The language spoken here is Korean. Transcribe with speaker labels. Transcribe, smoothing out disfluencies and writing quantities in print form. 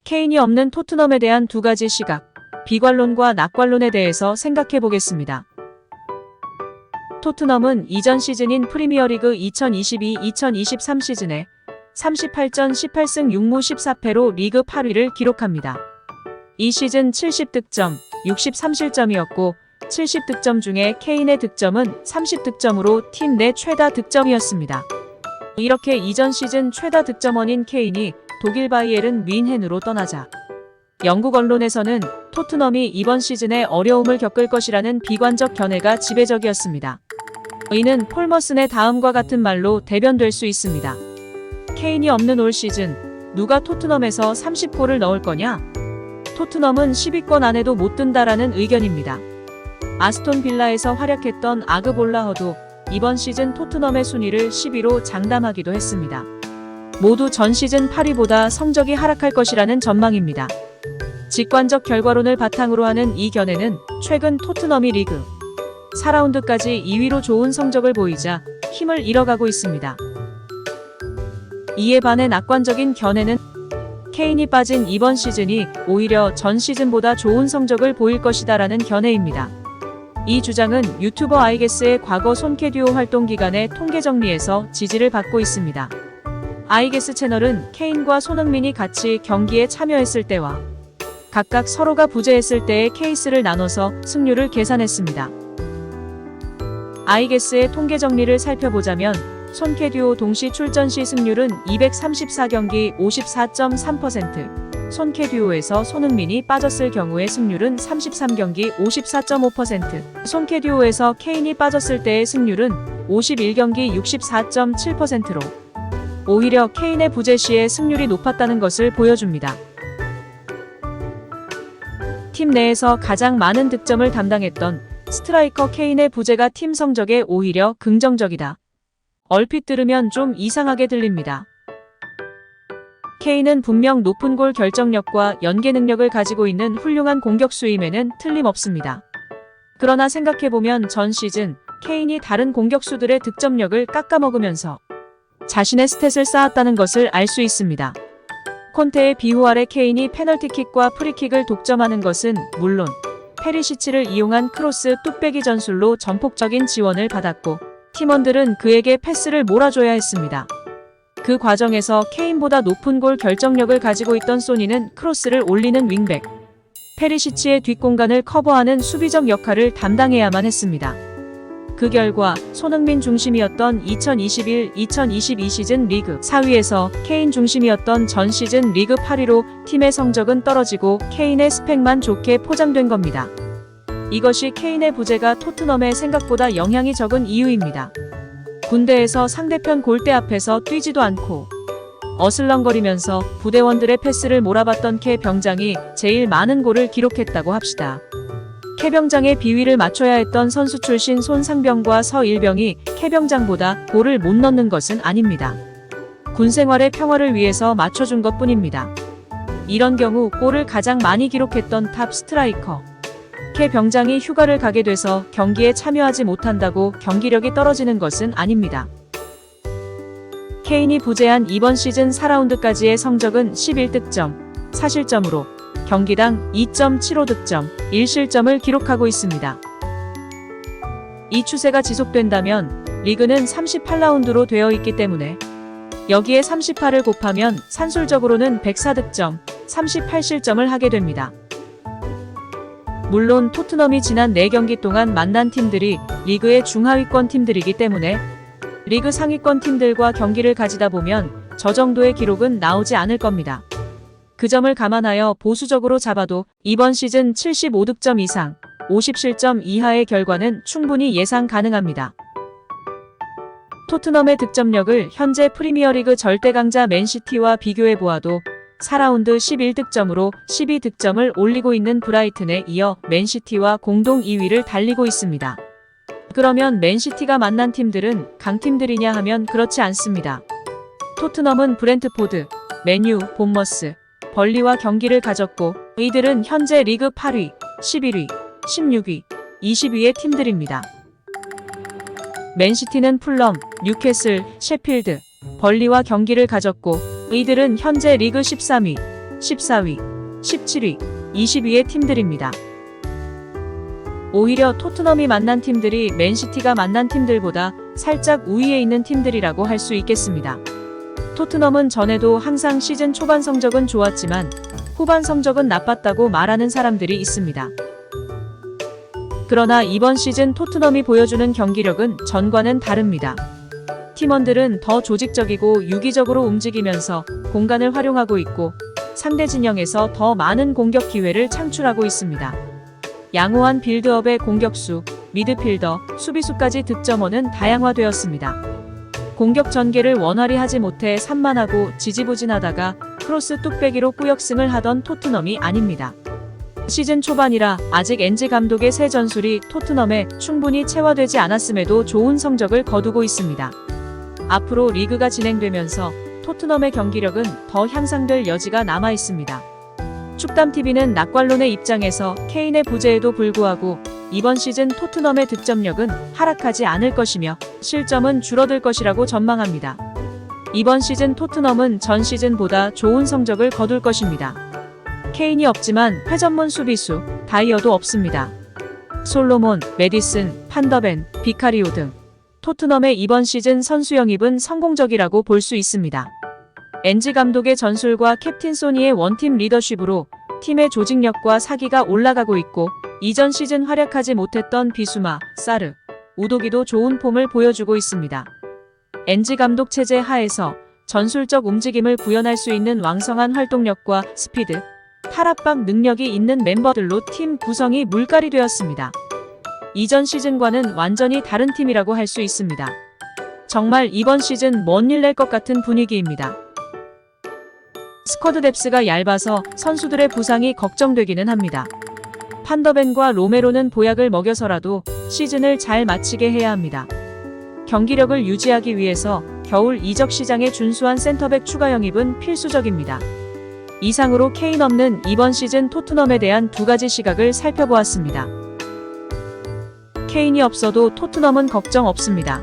Speaker 1: 케인이 없는 토트넘에 대한 두 가지 시각, 비관론과 낙관론에 대해서 생각해 보겠습니다. 토트넘은 이전 시즌인 프리미어리그 2022-2023 시즌에 38전 18승 6무 14패로 리그 8위를 기록합니다. 이 시즌 70득점, 63실점이었고 70득점 중에 케인의 득점은 30득점으로 팀 내 최다 득점이었습니다. 이렇게 이전 시즌 최다 득점원인 케인이 독일 바이에른 뮌헨으로 떠나자 영국 언론에서는 토트넘이 이번 시즌에 어려움을 겪을 것이라는 비관적 견해가 지배적이었습니다. 이는 폴머슨의 다음과 같은 말로 대변될 수 있습니다. 케인이 없는 올 시즌 누가 토트넘에서 30골을 넣을 거냐? 토트넘은 10위권 안에도 못 든다라는 의견입니다. 아스톤 빌라에서 활약했던 아그볼라허도 이번 시즌 토트넘의 순위를 10위로 장담하기도 했습니다. 모두 전 시즌 8위보다 성적이 하락할 것이라는 전망입니다. 직관적 결과론을 바탕으로 하는 이 견해는 최근 토트넘이 리그 4라운드까지 2위로 좋은 성적을 보이자 힘을 잃어가고 있습니다. 이에 반해 낙관적인 견해는 케인이 빠진 이번 시즌이 오히려 전 시즌보다 좋은 성적을 보일 것이다라는 견해입니다. 이 주장은 유튜버 아이게스의 과거 손캐듀오 활동 기간의 통계 정리에서 지지를 받고 있습니다. 아이게스 채널은 케인과 손흥민이 같이 경기에 참여했을 때와 각각 서로가 부재했을 때의 케이스를 나눠서 승률을 계산했습니다. 아이게스의 통계 정리를 살펴보자면 손캐듀오 동시 출전 시 승률은 234경기 54.3%, 손캐듀오에서 손흥민이 빠졌을 경우의 승률은 33경기 54.5%, 손캐듀오에서 케인이 빠졌을 때의 승률은 51경기 64.7%로 오히려 케인의 부재 시의 승률이 높았다는 것을 보여줍니다. 팀 내에서 가장 많은 득점을 담당했던 스트라이커 케인의 부재가 팀 성적에 오히려 긍정적이다. 얼핏 들으면 좀 이상하게 들립니다. 케인은 분명 높은 골 결정력과 연계 능력을 가지고 있는 훌륭한 공격수임에는 틀림없습니다. 그러나 생각해보면 전 시즌 케인이 다른 공격수들의 득점력을 깎아먹으면서 자신의 스탯을 쌓았다는 것을 알 수 있습니다. 콘테의 비호 아래 케인이 페널티킥과 프리킥을 독점하는 것은 물론 페리시치를 이용한 크로스 뚝배기 전술로 전폭적인 지원을 받았고 팀원들은 그에게 패스를 몰아줘야 했습니다. 그 과정에서 케인보다 높은 골 결정력을 가지고 있던 소니는 크로스를 올리는 윙백, 페리시치의 뒷공간을 커버하는 수비적 역할을 담당해야만 했습니다. 그 결과 손흥민 중심이었던 2021-2022 시즌 리그 4위에서 케인 중심이었던 전 시즌 리그 8위로 팀의 성적은 떨어지고 케인의 스펙만 좋게 포장된 겁니다. 이것이 케인의 부재가 토트넘에 생각보다 영향이 적은 이유입니다. 군대에서 상대편 골대 앞에서 뛰지도 않고 어슬렁거리면서 부대원들의 패스를 몰아봤던 케 병장이 제일 많은 골을 기록했다고 합시다. 케 병장의 비위를 맞춰야 했던 선수 출신 손상병과 서일병이 케 병장보다 골을 못 넣는 것은 아닙니다. 군 생활의 평화를 위해서 맞춰준 것뿐입니다. 이런 경우 골을 가장 많이 기록했던 탑 스트라이커 케 병장이 휴가를 가게 돼서 경기에 참여하지 못한다고 경기력이 떨어지는 것은 아닙니다. 케인이 부재한 이번 시즌 4라운드까지의 성적은 11득점, 4실점으로 경기당 2.75득점, 1실점을 기록하고 있습니다. 이 추세가 지속된다면 리그는 38라운드로 되어 있기 때문에 여기에 38을 곱하면 산술적으로는 104득점, 38실점을 하게 됩니다. 물론 토트넘이 지난 4경기 동안 만난 팀들이 리그의 중하위권 팀들이기 때문에 리그 상위권 팀들과 경기를 가지다 보면 저 정도의 기록은 나오지 않을 겁니다. 그 점을 감안하여 보수적으로 잡아도 이번 시즌 75득점 이상, 50실점 이하의 결과는 충분히 예상 가능합니다. 토트넘의 득점력을 현재 프리미어리그 절대강자 맨시티와 비교해보아도 4라운드 11득점으로 12득점을 올리고 있는 브라이튼에 이어 맨시티와 공동 2위를 달리고 있습니다. 그러면 맨시티가 만난 팀들은 강팀들이냐 하면 그렇지 않습니다. 토트넘은 브렌트포드, 맨유, 본머스, 벌리와 경기를 가졌고 이들은 현재 리그 8위, 11위, 16위, 20위의 팀들입니다. 맨시티는 풀럼, 뉴캐슬, 셰필드, 벌리와 경기를 가졌고 이들은 현재 리그 13위, 14위, 17위, 20위의 팀들입니다. 오히려 토트넘이 만난 팀들이 맨시티가 만난 팀들보다 살짝 우위에 있는 팀들이라고 할 수 있겠습니다. 토트넘은 전에도 항상 시즌 초반 성적은 좋았지만 후반 성적은 나빴다고 말하는 사람들이 있습니다. 그러나 이번 시즌 토트넘이 보여주는 경기력은 전과는 다릅니다. 팀원들은 더 조직적이고 유기적으로 움직이면서 공간을 활용하고 있고 상대 진영에서 더 많은 공격 기회를 창출하고 있습니다. 양호한 빌드업의 공격수, 미드필더, 수비수까지 득점원은 다양화되었습니다. 공격 전개를 원활히 하지 못해 산만하고 지지부진하다가 크로스 뚝배기로 꾸역승을 하던 토트넘이 아닙니다. 시즌 초반이라 아직 엔지 감독의 새 전술이 토트넘에 충분히 체화되지 않았음에도 좋은 성적을 거두고 있습니다. 앞으로 리그가 진행되면서 토트넘의 경기력은 더 향상될 여지가 남아 있습니다. 축담TV는 낙관론의 입장에서 케인의 부재에도 불구하고 이번 시즌 토트넘의 득점력은 하락하지 않을 것이며 실점은 줄어들 것이라고 전망합니다. 이번 시즌 토트넘은 전 시즌보다 좋은 성적을 거둘 것입니다. 케인이 없지만 회전문 수비수, 다이어도 없습니다. 솔로몬, 메디슨, 판더벤, 비카리오 등 토트넘의 이번 시즌 선수 영입은 성공적이라고 볼 수 있습니다. 엔지 감독의 전술과 캡틴 소니의 원팀 리더십으로 팀의 조직력과 사기가 올라가고 있고 이전 시즌 활약하지 못했던 비수마, 사르, 우도기도 좋은 폼을 보여주고 있습니다. 엔지 감독 체제 하에서 전술적 움직임을 구현할 수 있는 왕성한 활동력과 스피드, 탈압박 능력이 있는 멤버들로 팀 구성이 물갈이 되었습니다. 이전 시즌과는 완전히 다른 팀이라고 할 수 있습니다. 정말 이번 시즌 먼 일 낼 것 같은 분위기입니다. 스쿼드 뎁스가 얇아서 선수들의 부상이 걱정되기는 합니다. 판더벤과 로메로는 보약을 먹여서라도 시즌을 잘 마치게 해야 합니다. 경기력을 유지하기 위해서 겨울 이적 시장에 준수한 센터백 추가 영입은 필수적입니다. 이상으로 케인 없는 이번 시즌 토트넘에 대한 두 가지 시각을 살펴보았습니다. 케인이 없어도 토트넘은 걱정 없습니다.